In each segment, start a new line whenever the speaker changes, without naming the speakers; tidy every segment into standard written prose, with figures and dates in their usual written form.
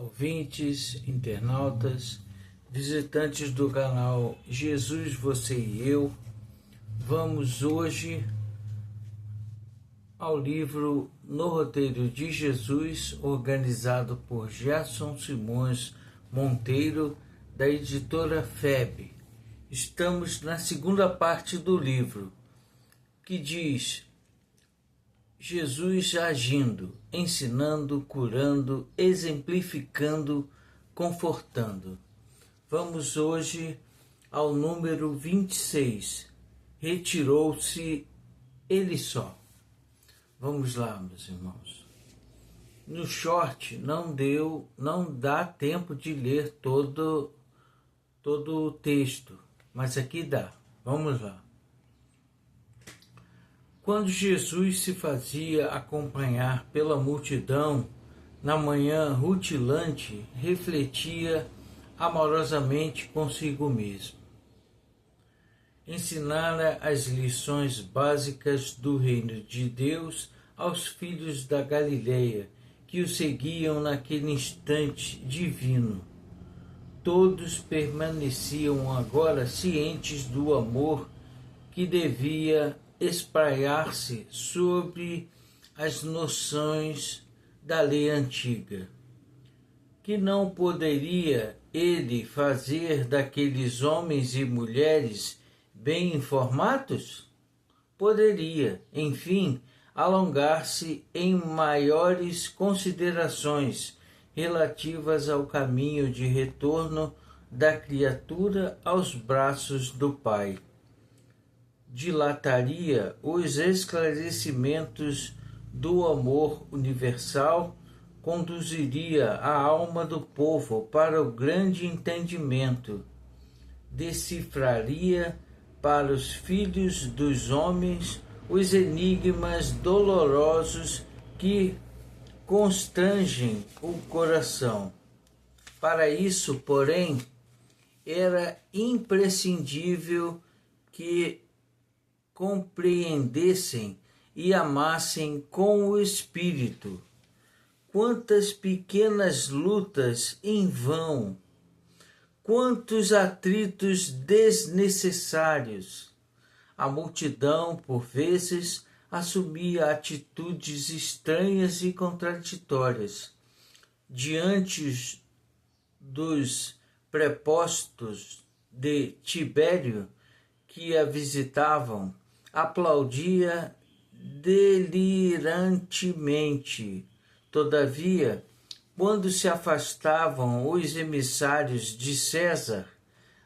ouvintes, internautas, visitantes do canal Jesus, Você e Eu. Vamos hoje ao livro No Roteiro de Jesus, organizado por Gerson Simões Monteiro, da editora FEB. Estamos na segunda parte do livro, que diz: Jesus agindo, ensinando, curando, exemplificando, confortando. Vamos hoje ao número 26. Retirou-se ele só. Vamos lá, meus irmãos. No short não dá tempo de ler todo o texto, mas aqui dá. Vamos lá. Quando Jesus se fazia acompanhar pela multidão, na manhã rutilante, refletia amorosamente consigo mesmo. Ensinara as lições básicas do reino de Deus aos filhos da Galileia, que o seguiam naquele instante divino. Todos permaneciam agora cientes do amor que devia espraiar-se sobre as noções da lei antiga. Que não poderia ele fazer daqueles homens e mulheres bem informados? Poderia, enfim, alongar-se em maiores considerações relativas ao caminho de retorno da criatura aos braços do Pai. Dilataria os esclarecimentos do amor universal, conduziria a alma do povo para o grande entendimento, decifraria para os filhos dos homens os enigmas dolorosos que constrangem o coração. Para isso, porém, era imprescindível que compreendessem e amassem com o Espírito. Quantas pequenas lutas em vão, quantos atritos desnecessários. A multidão, por vezes, assumia atitudes estranhas e contraditórias. Diante dos prepostos de Tibério, que a visitavam, aplaudia delirantemente. Todavia, quando se afastavam os emissários de César,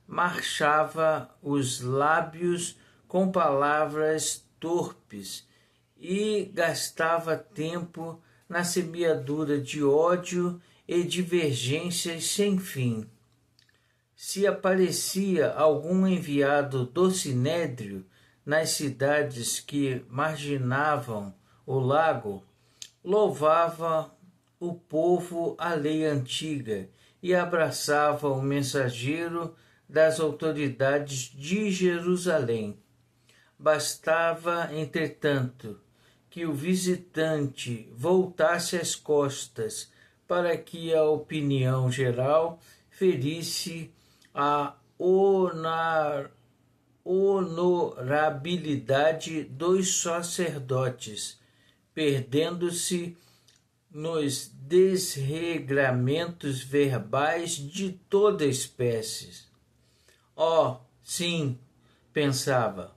marchava os lábios com palavras torpes e gastava tempo na semeadura de ódio e divergências sem fim. Se aparecia algum enviado do Sinédrio nas cidades que marginavam o lago, louvava o povo a lei antiga e abraçava o mensageiro das autoridades de Jerusalém. Bastava, entretanto, que o visitante voltasse as costas para que a opinião geral ferisse a honorabilidade dos sacerdotes, perdendo-se nos desregramentos verbais de toda espécie. Sim, pensava,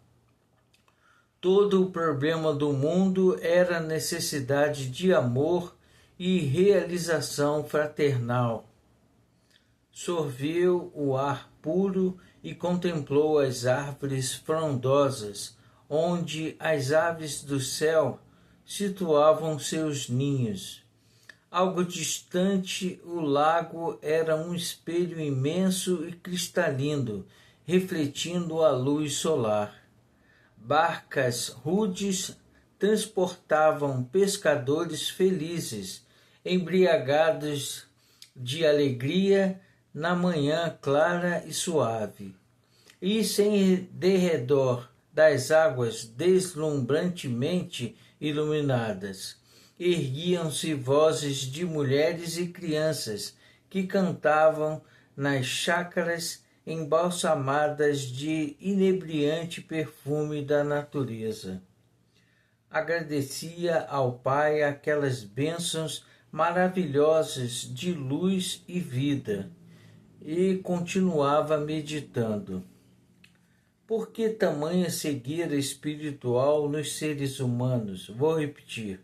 todo o problema do mundo era a necessidade de amor e realização fraternal. Sorveu o ar puro e contemplou as árvores frondosas, onde as aves do céu situavam seus ninhos. Algo distante, o lago era um espelho imenso e cristalino, refletindo a luz solar. Barcas rudes transportavam pescadores felizes, embriagados de alegria na manhã clara e suave. E sem derredor das águas deslumbrantemente iluminadas, erguiam-se vozes de mulheres e crianças que cantavam nas chácaras embalsamadas de inebriante perfume da natureza. Agradecia ao Pai aquelas bênçãos maravilhosas de luz e vida, e continuava meditando. Por que tamanha cegueira espiritual nos seres humanos? Vou repetir.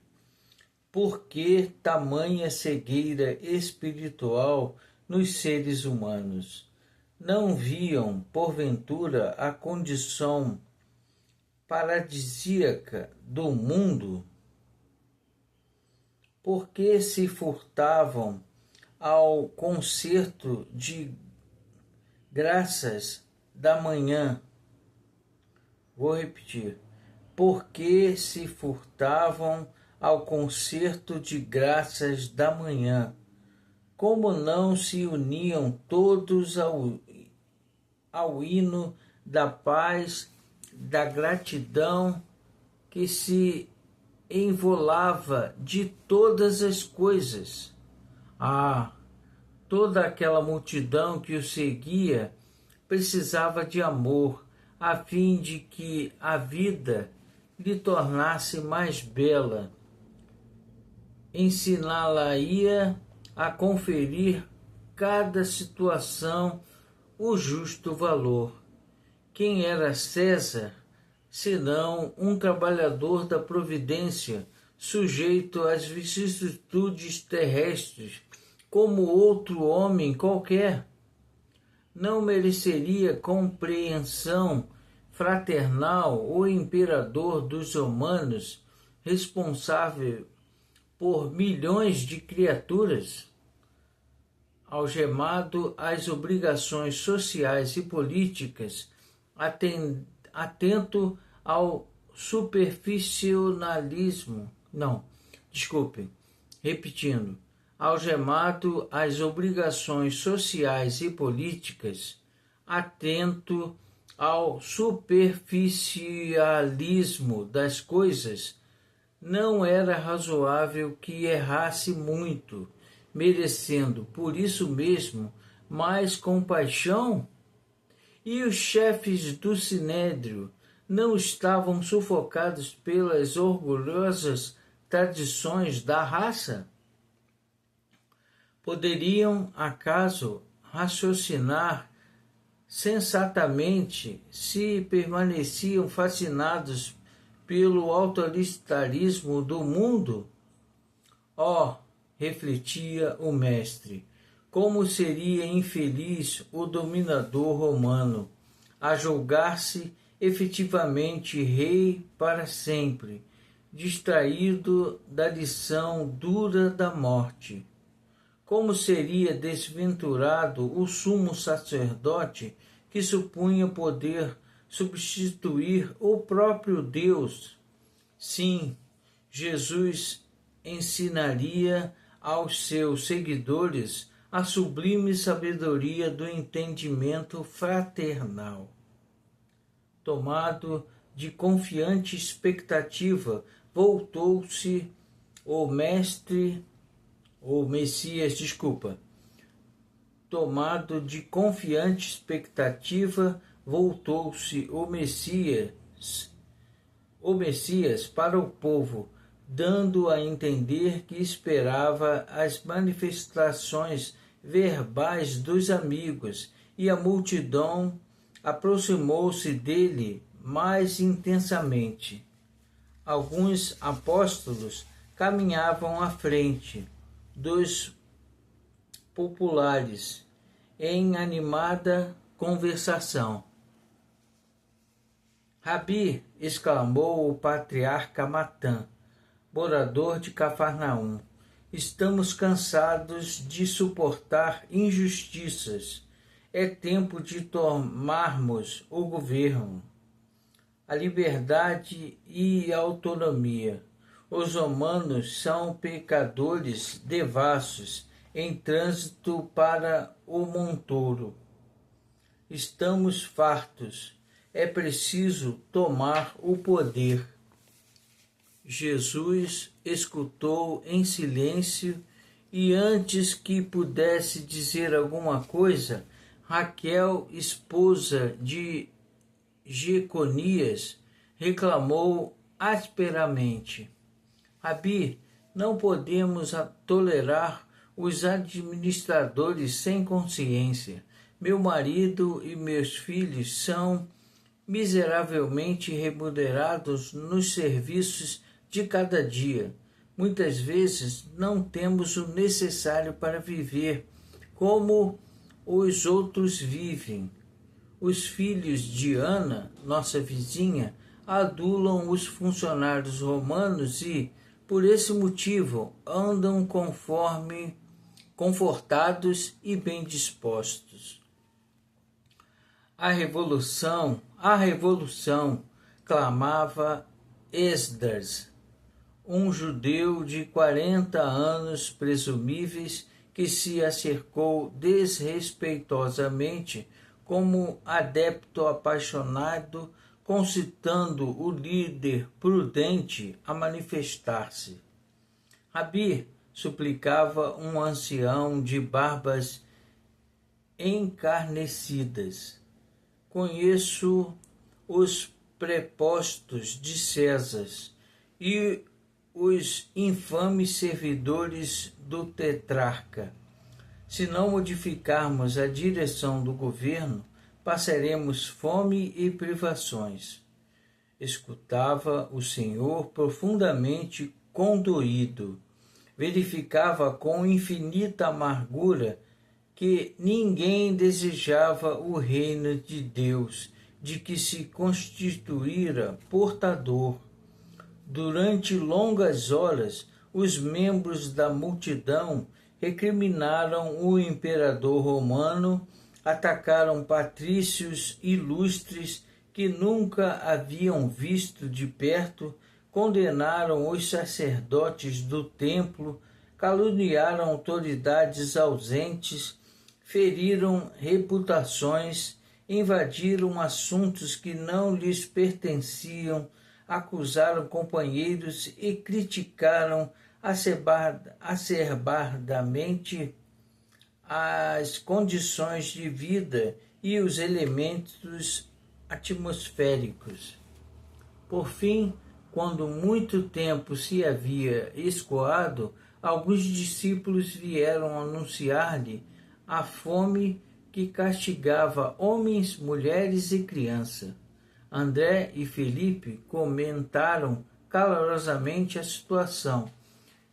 Por que tamanha cegueira espiritual nos seres humanos? Não viam, porventura, a condição paradisíaca do mundo? Por que se furtavam ao concerto de graças da manhã? Vou repetir. Por que se furtavam ao concerto de graças da manhã? Como não se uniam todos ao hino da paz, da gratidão que se envolava de todas as coisas? Toda aquela multidão que o seguia precisava de amor, a fim de que a vida lhe tornasse mais bela. Ensiná-la-ia a conferir cada situação o justo valor. Quem era César, senão um trabalhador da providência, sujeito às vicissitudes terrestres, como outro homem qualquer? Não mereceria compreensão fraternal o imperador dos romanos, responsável por milhões de criaturas? Algemado às obrigações sociais e políticas, atento ao superficialismo, algemado às obrigações sociais e políticas, atento ao superficialismo das coisas, não era razoável que errasse muito, merecendo, por isso mesmo, mais compaixão? E os chefes do Sinédrio não estavam sufocados pelas orgulhosas tradições da raça? Poderiam, acaso, raciocinar sensatamente se permaneciam fascinados pelo autoritarismo do mundo? Refletia o mestre, como seria infeliz o dominador romano a julgar-se efetivamente rei para sempre, distraído da lição dura da morte. Como seria desventurado o sumo sacerdote que supunha poder substituir o próprio Deus? Sim, Jesus ensinaria aos seus seguidores a sublime sabedoria do entendimento fraternal. Tomado de confiante expectativa, voltou-se o Messias, tomado de confiante expectativa, voltou-se o Messias para o povo, dando a entender que esperava as manifestações verbais dos amigos, e a multidão aproximou-se dele mais intensamente. Alguns apóstolos caminhavam à frente dos populares em animada conversação. Rabi, exclamou o patriarca Matã, morador de Cafarnaum, estamos cansados de suportar injustiças. É tempo de tomarmos o governo, a liberdade e a autonomia. Os romanos são pecadores devassos em trânsito para o montouro. Estamos fartos. É preciso tomar o poder. Jesus escutou em silêncio e antes que pudesse dizer alguma coisa, Raquel, esposa de Jeconias, reclamou asperamente: Rabi, não podemos tolerar os administradores sem consciência. Meu marido e meus filhos são miseravelmente remunerados nos serviços de cada dia. Muitas vezes não temos o necessário para viver como os outros vivem. Os filhos de Ana, nossa vizinha, adulam os funcionários romanos e, por esse motivo, andam confortados e bem dispostos. A revolução, clamava Esdras, um judeu de 40 anos presumíveis que se acercou desrespeitosamente como adepto apaixonado, concitando o líder prudente a manifestar-se. Rabi, suplicava um ancião de barbas encarnecidas, conheço os prepostos de César e os infames servidores do tetrarca. Se não modificarmos a direção do governo, passaremos fome e privações. Escutava o Senhor profundamente condoído. Verificava com infinita amargura que ninguém desejava o reino de Deus, de que se constituíra portador. Durante longas horas, os membros da multidão recriminaram o imperador romano, atacaram patrícios ilustres que nunca haviam visto de perto, condenaram os sacerdotes do templo, caluniaram autoridades ausentes, feriram reputações, invadiram assuntos que não lhes pertenciam, acusaram companheiros e criticaram acerbadamente as condições de vida e os elementos atmosféricos. Por fim, quando muito tempo se havia escoado, alguns discípulos vieram anunciar-lhe a fome que castigava homens, mulheres e crianças. André e Felipe comentaram calorosamente a situação.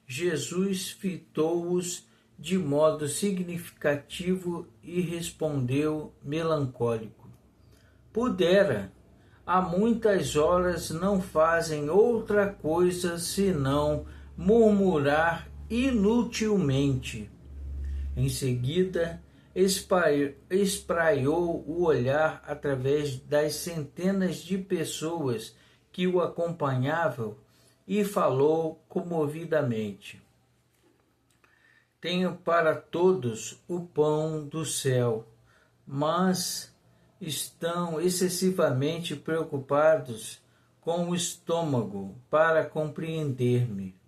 Jesus fitou-os de modo significativo e respondeu melancólico: Pudera, há muitas horas não fazem outra coisa senão murmurar inutilmente. Em seguida, espraiou o olhar através das centenas de pessoas que o acompanhavam e falou comovidamente: Tenho para todos o pão do céu, mas estão excessivamente preocupados com o estômago para compreender-me.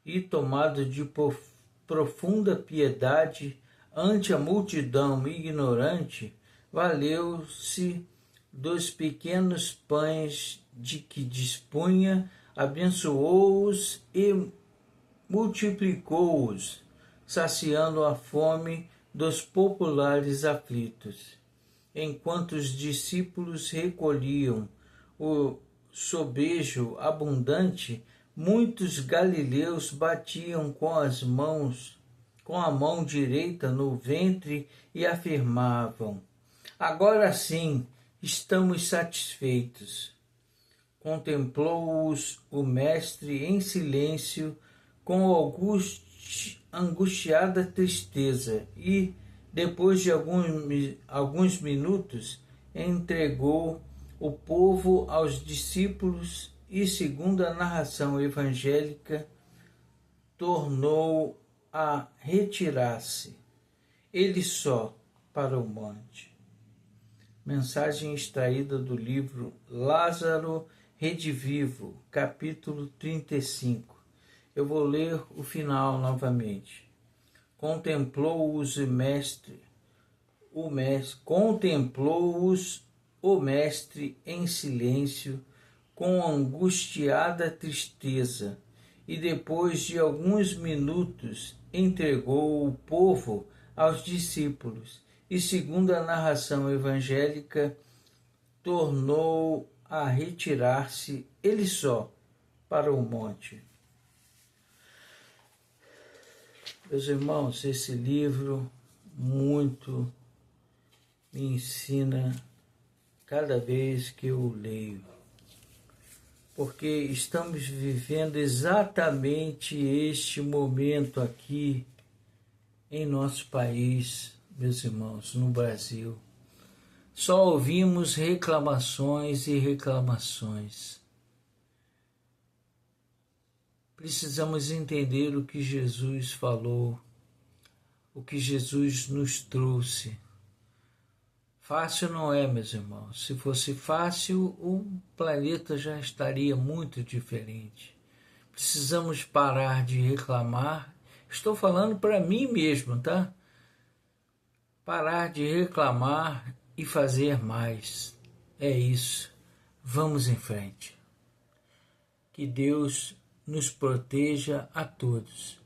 E, tomado de profunda piedade ante a multidão ignorante, valeu-se dos pequenos pães de que dispunha, abençoou-os e multiplicou-os, saciando a fome dos populares aflitos. Enquanto os discípulos recolhiam o sobejo abundante, muitos galileus batiam com a mão direita no ventre e afirmavam: Agora sim, estamos satisfeitos. Contemplou-os o mestre em silêncio, com angustiada tristeza, e, depois de alguns minutos, entregou o povo aos discípulos e, segundo a narração evangélica, tornou a retirar-se, ele só, para o monte. Mensagem extraída do livro Lázaro Rede Vivo, capítulo 35. Eu vou ler o final novamente. Contemplou-os o mestre em silêncio, com angustiada tristeza, e depois de alguns minutos entregou o povo aos discípulos, e segundo a narração evangélica, tornou a retirar-se ele só para o monte. Meus irmãos, esse livro muito me ensina cada vez que eu leio, porque estamos vivendo exatamente este momento aqui em nosso país, meus irmãos, no Brasil. Só ouvimos reclamações e reclamações. Precisamos entender o que Jesus falou, o que Jesus nos trouxe. Fácil não é, meus irmãos. Se fosse fácil, o planeta já estaria muito diferente. Precisamos parar de reclamar. Estou falando para mim mesmo, tá? Parar de reclamar e fazer mais. É isso. Vamos em frente. Que Deus nos proteja a todos.